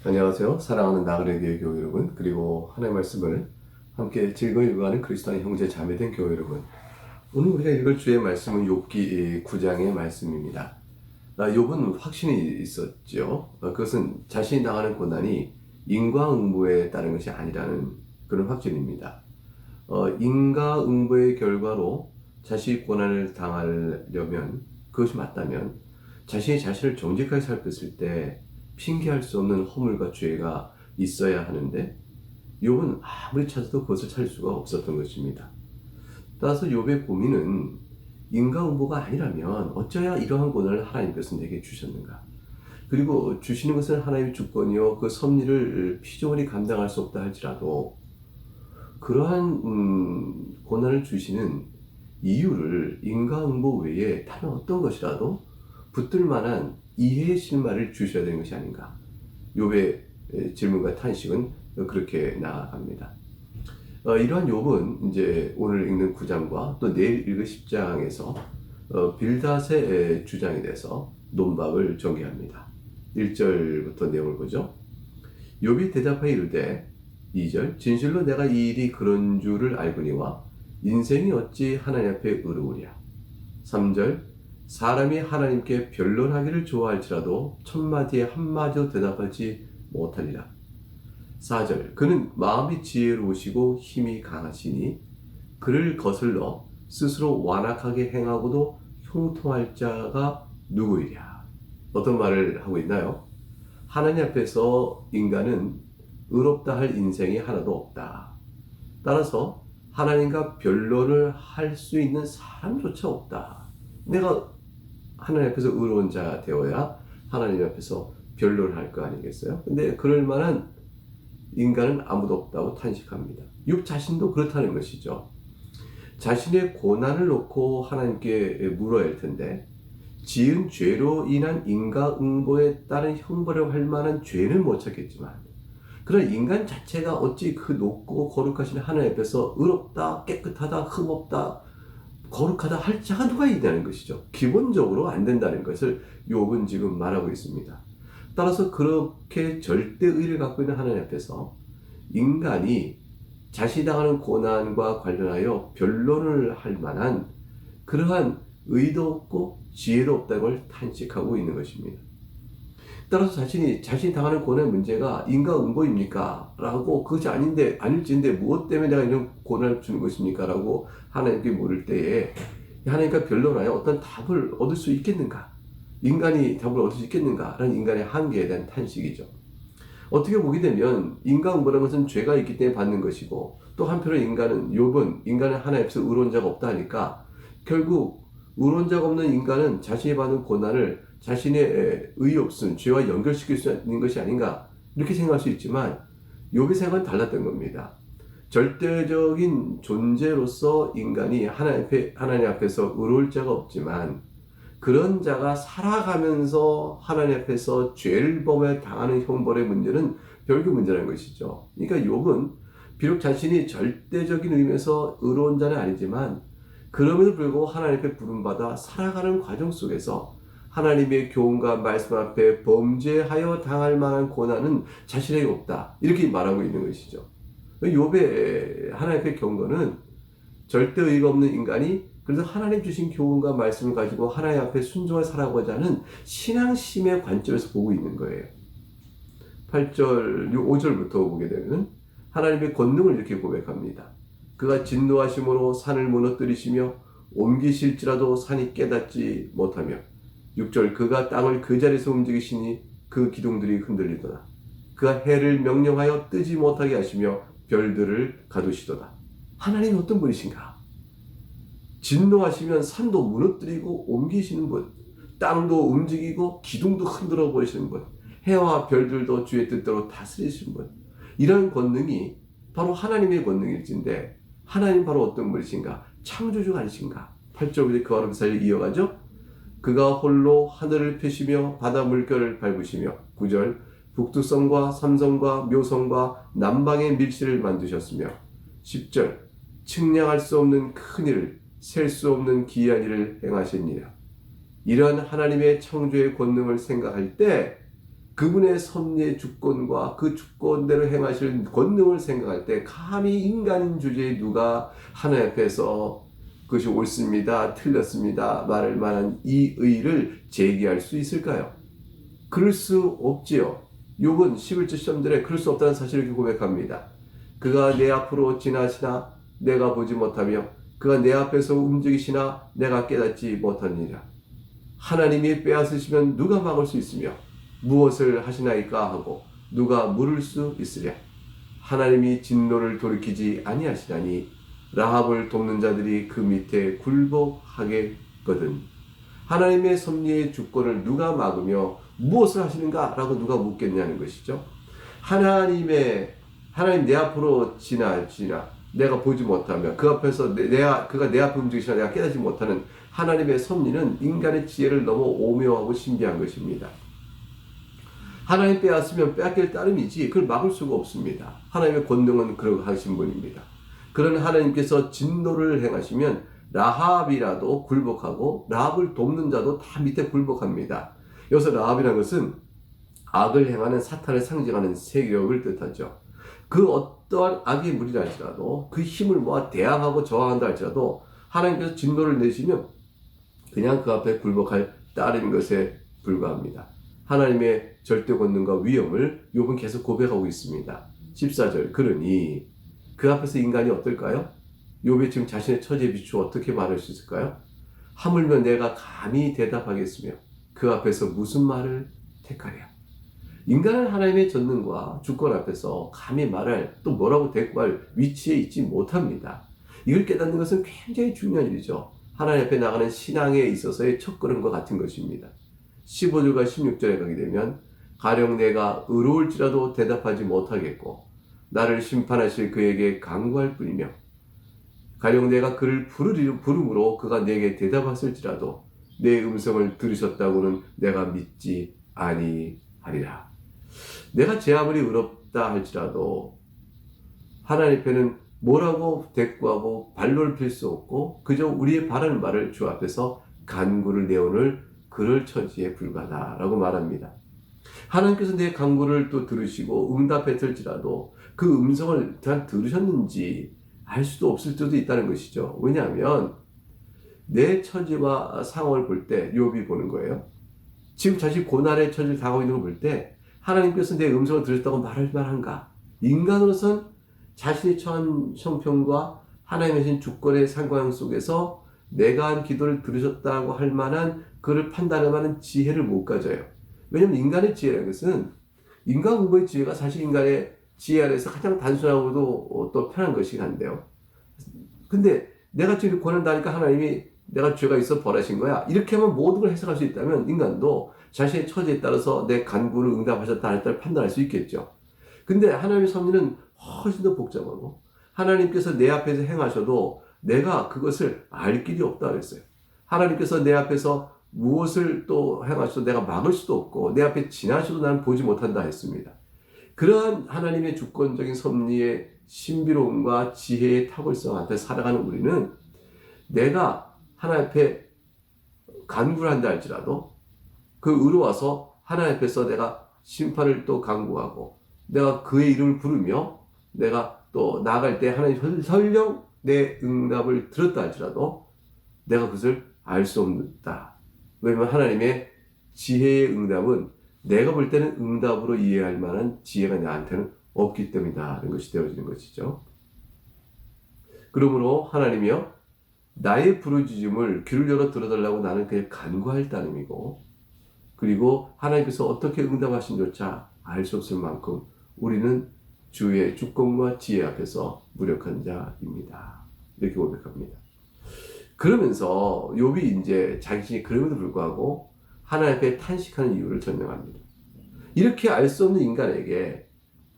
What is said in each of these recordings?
안녕하세요. 사랑하는 나그네 교회 여러분, 그리고 하나님의 말씀을 함께 즐거이 읽어가는 그리스도의 형제 자매된 교회 여러분. 오늘 우리가 읽을 주의 말씀은 욥기 9장의 말씀입니다. 욥은 확신이 있었죠. 그것은 자신이 당하는 고난이 인과응보에 따른 것이 아니라는 그런 확신입니다. 인과응보의 결과로 자신이 고난을 당하려면, 그것이 맞다면 자신이 자신을 정직하게 살폈을 때 핑계할 수 없는 허물과 죄가 있어야 하는데 욥은 아무리 찾아도 그것을 찾을 수가 없었던 것입니다. 따라서 욥의 고민은 인과응보가 아니라면 어쩌야 이러한 고난을 하나님께서 내게 주셨는가? 그리고 주시는 것은 하나님의 주권이요 그 섭리를 피조물이 감당할 수 없다 할지라도 그러한 고난을 주시는 이유를 인과응보 외에 다른 어떤 것이라도 붙들 만한 이해의 실마리를 주셔야 되는 것이 아닌가. 욥의 질문과 탄식은 그렇게 나아갑니다. 이러한 욥은 이제 오늘 읽는 9장과 또 내일 읽을 10장에서 빌닷의 주장에 대해서 논박을 전개합니다. 1절부터 내용을 보죠. 욥이 대답하여 이르되 2절 진실로 내가 이 일이 그런 줄을 알거니와 인생이 어찌 하나님 앞에 의로우랴. 3절 사람이 하나님께 변론하기를 좋아할지라도 천마디에 한마디도 대답하지 못하리라. 4절 그는 마음이 지혜로우시고 힘이 강하시니 그를 거슬러 스스로 완악하게 행하고도 형통할 자가 누구이랴. 어떤 말을 하고 있나요? 하나님 앞에서 인간은 의롭다 할 인생이 하나도 없다. 따라서 하나님과 변론을 할 수 있는 사람조차 없다. 내가 하나님 앞에서 의로운 자 되어야 하나님 앞에서 변론을 할 거 아니겠어요? 근데 그럴 만한 인간은 아무도 없다고 탄식합니다. 욥 자신도 그렇다는 것이죠. 자신의 고난을 놓고 하나님께 물어야 할 텐데 지은 죄로 인한 인과응보에 따른 형벌을 할 만한 죄는 못 찾겠지만 그런 인간 자체가 어찌 그 높고 거룩하신 하나님 앞에서 의롭다, 깨끗하다, 흠없다, 거룩하다 할 자가 누가 있냐는 것이죠. 기본적으로 안 된다는 것을 욥은 지금 말하고 있습니다. 따라서 그렇게 절대의를 갖고 있는 하나님 앞에서 인간이 자신이 당하는 고난과 관련하여 변론을 할 만한 그러한 의도 없고 지혜도 없다는 걸 탄식하고 있는 것입니다. 따라서 자신이 당하는 고난의 문제가 인과응보입니까? 라고 그것이 아닐지인데 무엇 때문에 내가 이런 고난을 주는 것입니까? 라고 하나님께 물을 때에 하나님과 변론하여 어떤 답을 얻을 수 있겠는가? 인간이 답을 얻을 수 있겠는가? 라는 인간의 한계에 대한 탄식이죠. 어떻게 보게 되면 인과응보라는 것은 죄가 있기 때문에 받는 것이고 또 한편으로 욥은 인간은 하나님 앞에서 의로운 자가 없다 하니까 결국 의로운 자가 없는 인간은 자신이 받는 고난을 자신의 의 없음, 죄와 연결시킬 수 있는 것이 아닌가 이렇게 생각할 수 있지만 욥의 생각은 달랐던 겁니다. 절대적인 존재로서 인간이 하나님 앞에서 의로울 자가 없지만 그런 자가 살아가면서 하나님 앞에서 죄를 범해 당하는 형벌의 문제는 별개 문제라는 것이죠. 그러니까 욥은 비록 자신이 절대적인 의미에서 의로운 자는 아니지만 그럼에도 불구하고 하나님 앞에 부름받아 살아가는 과정 속에서 하나님의 교훈과 말씀 앞에 범죄하여 당할 만한 고난은 자신에게 없다. 이렇게 말하고 있는 것이죠. 욥의 하나님 앞의 경고는 절대 의가 없는 인간이 그래서 하나님 주신 교훈과 말씀을 가지고 하나님 앞에 순종을 살아가고자 하는 신앙심의 관점에서 보고 있는 거예요. 8절, 5절부터 보게 되면 하나님의 권능을 이렇게 고백합니다. 그가 진노하심으로 산을 무너뜨리시며 옮기실지라도 산이 깨닫지 못하며 6절 그가 땅을 그 자리에서 움직이시니 그 기둥들이 흔들리도다. 그가 해를 명령하여 뜨지 못하게 하시며 별들을 가두시도다. 하나님이 어떤 분이신가? 진노하시면 산도 무너뜨리고 옮기시는 분, 땅도 움직이고 기둥도 흔들어 버리시는 분, 해와 별들도 주의 뜻대로 다스리시는 분. 이런 권능이 바로 하나님의 권능일진데 하나님 바로 어떤 분이신가? 창조주가 아니신가? 8절부터 그와 사이를 이어가죠. 그가 홀로 하늘을 펴시며 바다 물결을 밟으시며 9절 북두성과 삼성과 묘성과 남방의 밀실을 만드셨으며 10절 측량할 수 없는 큰 일을 셀 수 없는 기이한 일을 행하시니라. 이러한 하나님의 창조의 권능을 생각할 때 그분의 섭리의 주권과 그 주권대로 행하실 권능을 생각할 때 감히 인간인 주제에 누가 하나님 앞에서 그것이 옳습니다, 틀렸습니다 말할 만한 이 의의를 제기할 수 있을까요? 그럴 수 없지요. 욥은 11절 13절에 그럴 수 없다는 사실을 이렇게 고백합니다. 그가 내 앞으로 지나시나 내가 보지 못하며 그가 내 앞에서 움직이시나 내가 깨닫지 못하니라. 하나님이 빼앗으시면 누가 막을 수 있으며 무엇을 하시나이까 하고 누가 물을 수 있으랴. 하나님이 진노를 돌이키지 아니하시다니 라합을 돕는 자들이 그 밑에 굴복하겠거든. 하나님의 섭리의 주권을 누가 막으며 무엇을 하시는가? 라고 누가 묻겠냐는 것이죠. 하나님 내 앞으로 지나 내가 보지 못하며 그 앞에서 그가 내 앞에 움직이시나 내가 깨닫지 못하는 하나님의 섭리는 인간의 지혜를 너무 오묘하고 신비한 것입니다. 하나님 빼앗으면 빼앗길 따름이지 그걸 막을 수가 없습니다. 하나님의 권능은 그러고 하신 분입니다. 그런 하나님께서 진노를 행하시면 라합이라도 굴복하고 라합을 돕는 자도 다 밑에 굴복합니다. 여기서 라합이라는 것은 악을 행하는 사탄을 상징하는 세력을 뜻하죠. 그 어떠한 악의 무리라 할지라도 그 힘을 모아 대항하고 저항한다 할지라도 하나님께서 진노를 내시면 그냥 그 앞에 굴복할 따르는 것에 불과합니다. 하나님의 절대 권능과 위엄을 욥은 계속 고백하고 있습니다. 14절 그러니 그 앞에서 인간이 어떨까요? 욥이 지금 자신의 처지에 비추어 어떻게 말할 수 있을까요? 하물며 내가 감히 대답하겠으며 그 앞에서 무슨 말을 택하랴. 인간은 하나님의 전능과 주권 앞에서 감히 말할 또 뭐라고 대꾸할 위치에 있지 못합니다. 이걸 깨닫는 것은 굉장히 중요한 일이죠. 하나님 앞에 나가는 신앙에 있어서의 첫걸음과 같은 것입니다. 15절과 16절에 가게 되면 가령 내가 의로울지라도 대답하지 못하겠고 나를 심판하실 그에게 간구할 뿐이며 가령 내가 그를 부름으로 그가 내게 대답하실지라도 내 음성을 들으셨다고는 내가 믿지 아니하리라. 내가 제 아무리 의롭다 할지라도 하나님 앞에는 뭐라고 대꾸하고 발로를 필 수 없고 그저 우리의 바라는 말을 주 앞에서 간구를 내오늘 그럴 처지에 불과하다라고 말합니다. 하나님께서 내 간구를 또 들으시고 응답했을지라도 그 음성을 잘 들으셨는지 알 수도 없을 수도 있다는 것이죠. 왜냐하면 내 처지와 상황을 볼 때 욥이 보는 거예요. 지금 자신이 고난의 처지를 당하고 있는 걸 볼 때 하나님께서 내 음성을 들으셨다고 말할 만한가? 인간으로선 자신이 처한 형편과 하나님의 신 주권의 상관 속에서 내가 한 기도를 들으셨다고 할 만한 그를 판단할 만한 지혜를 못 가져요. 왜냐하면 인간의 지혜라는 것은 인간 공부의 지혜가 사실 인간의 지혜 안에서 가장 단순하고도 또 편한 것이 한데요. 근데 내가 지금 고난 당하니까 하나님이 내가 죄가 있어 벌하신 거야. 이렇게 하면 모든 걸 해석할 수 있다면 인간도 자신의 처지에 따라서 내 간구를 응답하셨다 할 때 판단할 수 있겠죠. 근데 하나님의 섭리는 훨씬 더 복잡하고 하나님께서 내 앞에서 행하셔도 내가 그것을 알 길이 없다 그랬어요. 하나님께서 내 앞에서 무엇을 또 행하셔도 내가 막을 수도 없고 내 앞에 지나셔도 나는 보지 못한다 했습니다. 그러한 하나님의 주권적인 섭리의 신비로움과 지혜의 탁월성 앞에 살아가는 우리는 내가 하나님 앞에 간구를 한다 할지라도 그 의로워서 하나님 앞에서 내가 심판을 또 간구하고 내가 그의 이름을 부르며 내가 또 나아갈 때 하나님 설령 내 응답을 들었다 할지라도 내가 그것을 알 수 없다. 왜냐하면 하나님의 지혜의 응답은 내가 볼 때는 응답으로 이해할 만한 지혜가 나한테는 없기 때문이다. 라는 것이 되어지는 것이죠. 그러므로 하나님이여 나의 부르짖음을 귀를 열어 들어달라고 나는 그냥 간구할 따름이고 그리고 하나님께서 어떻게 응답하신조차 알 수 없을 만큼 우리는 주의 주권과 지혜 앞에서 무력한 자입니다. 이렇게 고백합니다. 그러면서 욥이 이제 자신이 그럼에도 불구하고 하나님 앞에 탄식하는 이유를 설명합니다. 이렇게 알 수 없는 인간에게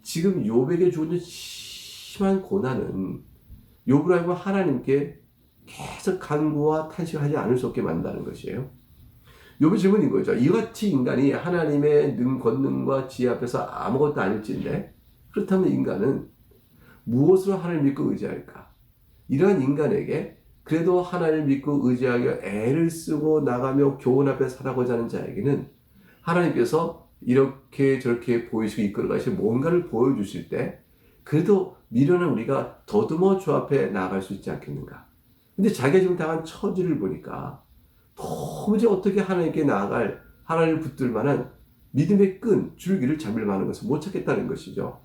지금 욥에게 주어진 심한 고난은 욥을 알고 하나님께 계속 간구와 탄식하지 않을 수 없게 만든다는 것이에요. 욥의 질문인 거죠. 이같이 인간이 하나님의 권능과 지혜 앞에서 아무것도 아닐진데 그렇다면 인간은 무엇으로 하나님을 믿고 의지할까? 이러한 인간에게 그래도 하나님을 믿고 의지하여 애를 쓰고 나가며 교훈 앞에 살아가고자 하는 자에게는 하나님께서 이렇게 저렇게 보이시고 이끌어 가시고 뭔가를 보여주실 때 그래도 미련한 우리가 더듬어 주 앞에 나아갈 수 있지 않겠는가. 근데 자기가 지금 당한 처지를 보니까 도무지 어떻게 하나님께 나아갈, 하나님을 붙들 만한 믿음의 끈, 줄기를 잡을 만한 것을 못 찾겠다는 것이죠.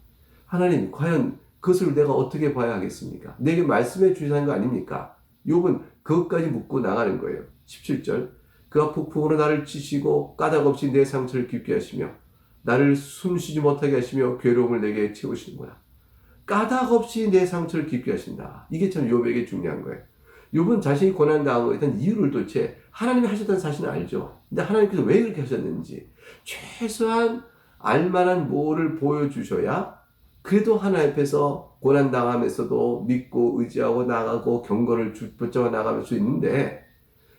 하나님, 과연 그것을 내가 어떻게 봐야 하겠습니까? 내게 말씀해 주시는 거 아닙니까? 욥은 그것까지 묻고 나가는 거예요. 17절. 그가 폭풍으로 나를 치시고 까닭 없이 내 상처를 깊게 하시며 나를 숨쉬지 못하게 하시며 괴로움을 내게 채우시는구나. 까닭 없이 내 상처를 깊게 하신다. 이게 참 욥에게 중요한 거예요. 욥은 자신이 고난당한 것에 대한 이유를 도대체 하나님이 하셨다는 사실은 알죠. 근데 하나님께서 왜 그렇게 하셨는지 최소한 알만한 뭐를 보여주셔야 그래도 하나님 앞에서 고난당하면서도 믿고 의지하고 나가고 경건을 붙잡아 나갈 수 있는데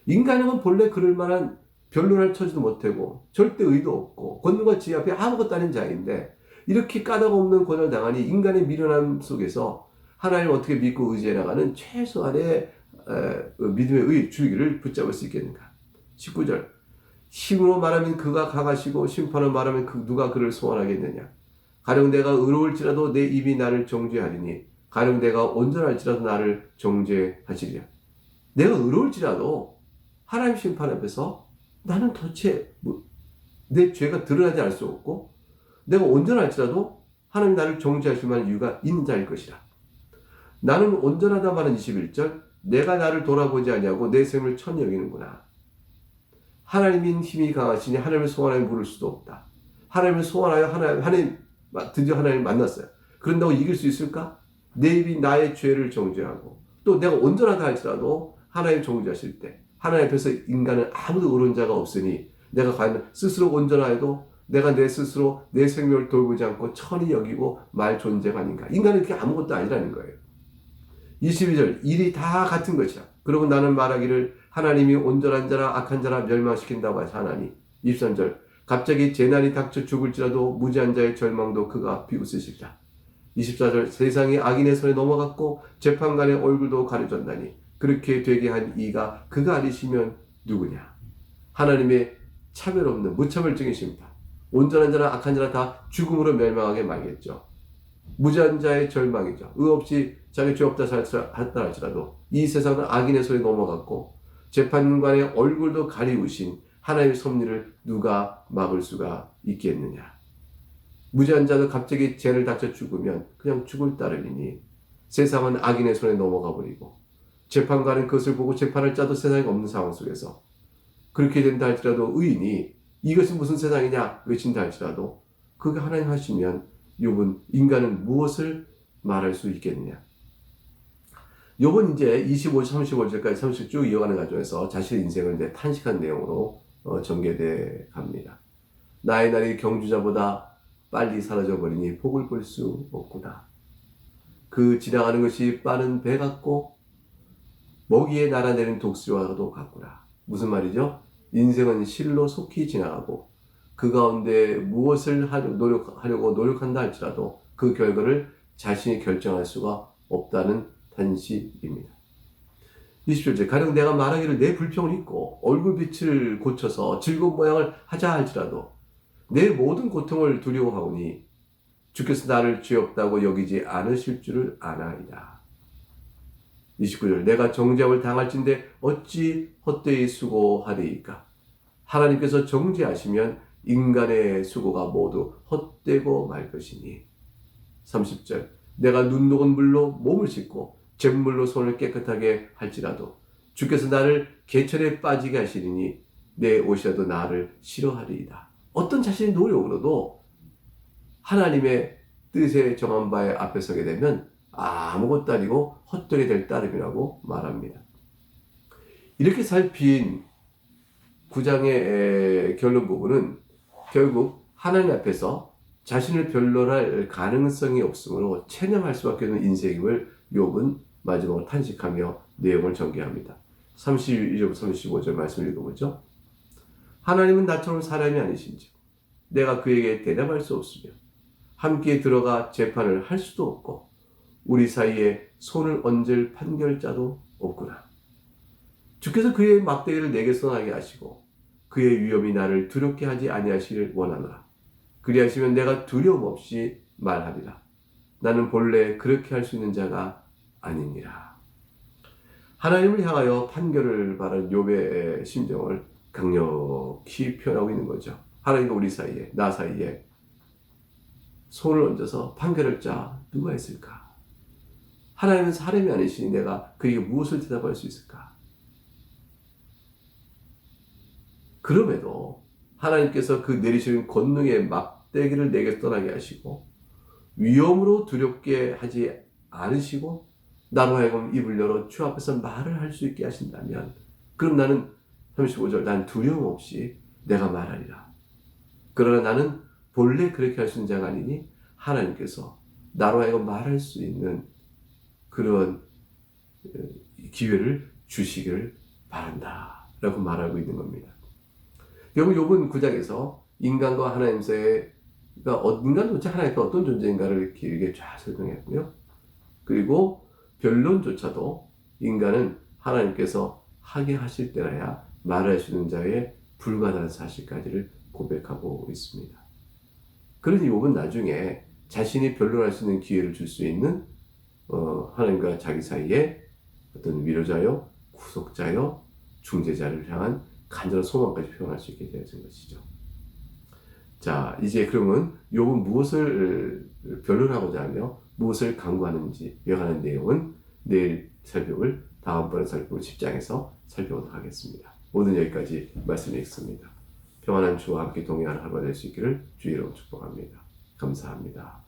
인간은 본래 그럴 만한 변론할 처지도 못하고 절대 의도 없고 권능과 지혜 앞에 아무것도 아닌 자인데 이렇게 까닭 없는 고난을 당하니 인간의 미련함 속에서 하나님을 어떻게 믿고 의지해 나가는 최소한의 믿음의 줄기를 붙잡을 수 있겠는가. 19절. 힘으로 말하면 그가 강하시고 심판으로 말하면 누가 그를 소환하겠느냐. 가령 내가 의로울지라도 내 입이 나를 정죄하리니 가령 내가 온전할지라도 나를 정죄하시리라. 내가 의로울지라도 하나님 심판 앞에서 나는 도대체 내 죄가 드러나지 않을 수 없고 내가 온전할지라도 하나님 나를 정죄하실 만한 이유가 있는 자일 것이라. 나는 온전하다 말은 21절. 내가 나를 돌아보지 아니하고 내 생을 천히 여기는구나. 하나님인 힘이 강하시니 하나님을 소원하여 물을 수도 없다. 하나님을 소원하여 드디어 하나님을 만났어요. 그런다고 이길 수 있을까? 내 입이 나의 죄를 정죄하고 또 내가 온전하다 할지라도 하나님 정죄하실 때 하나님 앞에서 인간은 아무도 의로운 자가 없으니 내가 과연 스스로 온전하여도 내가 내 스스로 내 생명을 돌보지 않고 천히 여기고 말 존재가 아닌가. 인간은 그게 아무것도 아니라는 거예요. 22절. 일이 다 같은 것이라. 그러고 나는 말하기를 하나님이 온전한 자라 악한 자라 멸망시킨다고 하나니. 23절. 갑자기 재난이 닥쳐 죽을지라도 무지한 자의 절망도 그가 비웃으시리라. 24절. 세상이 악인의 손에 넘어갔고 재판관의 얼굴도 가려졌나니 그렇게 되게 한 이가 그가 아니시면 누구냐. 하나님의 차별 없는 무차별적이십니다. 온전한 자나 악한 자나 다 죽음으로 멸망하게 말겠죠. 무지한 자의 절망이죠. 의 없이 자기 죄 없다 했다 할지라도 이 세상은 악인의 손에 넘어갔고 재판관의 얼굴도 가리우신 하나님의 섭리를 누가 막을 수가 있겠느냐. 무지한 자도 갑자기 죄를 닥쳐 죽으면 그냥 죽을 따름이니 세상은 악인의 손에 넘어가 버리고 재판관은 그것을 보고 재판할 자도 세상에 없는 상황 속에서 그렇게 된다 할지라도 의인이 이것은 무슨 세상이냐 외친다 할지라도 그게 하나님 하시면 욥은 인간은 무엇을 말할 수 있겠느냐. 욥은 이제 25절, 35절까지 30절 쭉 이어가는 과정에서 자신의 인생을 이제 탄식한 내용으로 전개돼 갑니다. 나의 날이 경주자보다 빨리 사라져버리니 복을 볼 수 없구나. 그 지나가는 것이 빠른 배 같고 먹이에 날아내린 독수리와도 같구나. 무슨 말이죠? 인생은 실로 속히 지나가고 그 가운데 무엇을 하려고 노력한다 할지라도 그 결과를 자신이 결정할 수가 없다는 단식입니다. 20절째 가령 내가 말하기를 내 불평을 잊고 얼굴빛을 고쳐서 즐거운 모양을 하자 할지라도 내 모든 고통을 두려워하오니 주께서 나를 죄 없다고 여기지 않으실 줄을 아나이다. 29절 내가 정죄함을 당할진대 어찌 헛되이 수고하리이까. 하나님께서 정죄하시면 인간의 수고가 모두 헛되고 말 것이니. 30절 내가 눈 녹은 물로 몸을 씻고 잿물로 손을 깨끗하게 할지라도 주께서 나를 개천에 빠지게 하시리니 내 옷이라도 나를 싫어하리이다. 어떤 자신의 노력으로도 하나님의 뜻에 정한 바에 앞에 서게 되면 아무것도 아니고 헛되게 될 따름이라고 말합니다. 이렇게 살핀 9장의 결론 부분은 결국 하나님 앞에서 자신을 변론할 가능성이 없으므로 체념할 수밖에 없는 인생임을 욥은 마지막으로 탄식하며 내용을 전개합니다. 32절부터 35절 말씀을 읽어보죠. 하나님은 나처럼 사람이 아니신지 내가 그에게 대답할 수 없으며 함께 들어가 재판을 할 수도 없고 우리 사이에 손을 얹을 판결자도 없구나. 주께서 그의 막대기를 내게 써나게 하시고 그의 위엄이 나를 두렵게 하지 아니하시길 원하노라. 그리하시면 내가 두려움 없이 말하리라. 나는 본래 그렇게 할 수 있는 자가 아니니라. 하나님을 향하여 판결을 바라는 욥의 심정을 강력히 표현하고 있는 거죠. 하나님과 우리 사이에, 나 사이에 손을 얹어서 판결할 자 누가 있을까? 하나님은 사람이 아니시니 내가 그에게 무엇을 대답할 수 있을까? 그럼에도 하나님께서 그 내리시는 권능의 막대기를 내게 떠나게 하시고 위험으로 두렵게 하지 않으시고 나로 하여금 입을 열어 주 앞에서 말을 할 수 있게 하신다면 그럼 나는 35절 난 두려움 없이 내가 말하리라. 그러나 나는 본래 그렇게 할 수 있는 자가 아니니 하나님께서 나로 하여금 말할 수 있는 그런 기회를 주시기를 바란다 라고 말하고 있는 겁니다. 결국 욥은 9장에서 인간과 하나님 사이가 인간 도대체 하나님과 어떤 존재인가를 길게 쫙 설명했고요. 그리고 변론조차도 인간은 하나님께서 하게 하실 때라야 말할 수 있는 자에 불과하다는 사실까지를 고백하고 있습니다. 그러니 욥은 나중에 자신이 변론할 수 있는 기회를 줄 수 있는 하나님과 자기 사이에 어떤 위로자요, 구속자요, 중재자를 향한 간절한 소망까지 표현할 수 있게 되어진 것이죠. 자, 이제 그러면 욥은 무엇을 변론하고자 하며 무엇을 강구하는지 요하는 내용은 내일 살펴볼 다음번에 살펴볼 10장에서 살펴보도록 하겠습니다. 오늘 여기까지 말씀 읽습니다. 평안한 주와 함께 동행하는 하루가 될 수 있기를 주의 이름으로 축복합니다. 감사합니다.